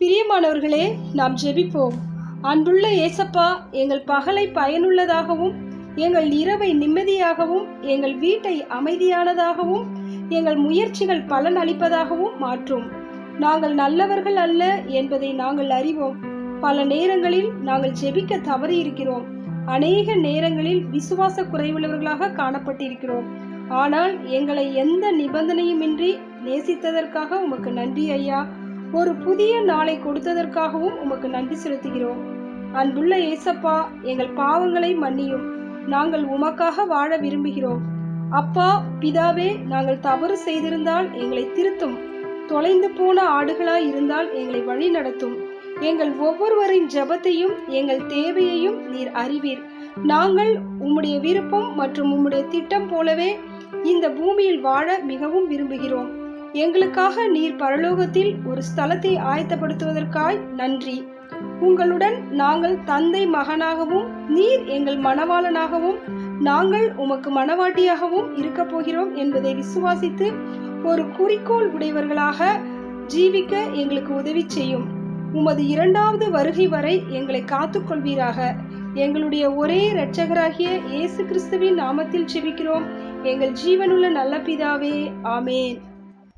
பிரியமானவர்களே, நாம் ஜெபிப்போம். அன்புள்ள ஏசப்பா, எங்கள் பகலை பயனுள்ளதாகவும், எங்கள் இரவை நிம்மதியாகவும், எங்கள் வீட்டை அமைதியானதாகவும், எங்கள் முயற்சிகள் பலன் அளிப்பதாகவும் மாற்றும். நாங்கள் நல்லவர்கள் அல்ல என்பதை நாங்கள் அறிவோம். பல நேரங்களில் நாங்கள் ஜெபிக்க தவறி இருக்கிறோம். அநேக நேரங்களில் விசுவாச குறைவுள்ளவர்களாக காணப்பட்டிருக்கிறோம். ஆனால் எங்களை எந்த நிபந்தனையுமின்றி நேசித்ததற்காக உமக்கு நன்றி ஐயா. ஒரு புதிய நாளை கொடுத்ததற்காகவும் உமக்கு நன்றி செலுத்துகிறோம். அன்புள்ள ஏசப்பா, எங்கள் பாவங்களை மன்னியும். நாங்கள் உமக்காக வாழ விரும்புகிறோம். அப்பா பிதாவே, நாங்கள் தவறு செய்திருந்தால் எங்களை திருத்தும். தொலைந்து போன ஆடுகளாய் இருந்தால் எங்களை வழி நடத்தும். எங்கள் ஒவ்வொருவரின் ஜெபத்தையும் எங்கள் தேவையையும் நீர் அறிவீர். நாங்கள் உம்முடைய விருப்பம் மற்றும் உம்முடைய திட்டம் போலவே இந்த பூமியில் வாழ மிகவும் விரும்புகிறோம். எங்களுக்காக நீர் பரலோகத்தில் ஒரு ஸ்தலத்தை ஆயத்தப்படுத்துவதற்காய் நன்றி. உங்களுடன் நாங்கள் தந்தை மகனாகவும், நீர் எங்கள் மணவாளனாகவும், நாங்கள் உமக்கு மணவாட்டியாகவும் இருக்க போகிறோம் என்பதை விசுவாசித்து ஒரு குறிக்கோள் உடையவர்களாக ஜீவிக்க எங்களுக்கு உதவி செய்யும். உமது இரண்டாவது வருகை வரை எங்களை காத்துக்கொள்வீராக. எங்களுடைய ஒரே இரட்சகராகிய இயேசு கிறிஸ்துவின் நாமத்தில் ஜெபிக்கிறோம் எங்கள் ஜீவனுள்ள நல்ல பிதாவே, ஆமேன்.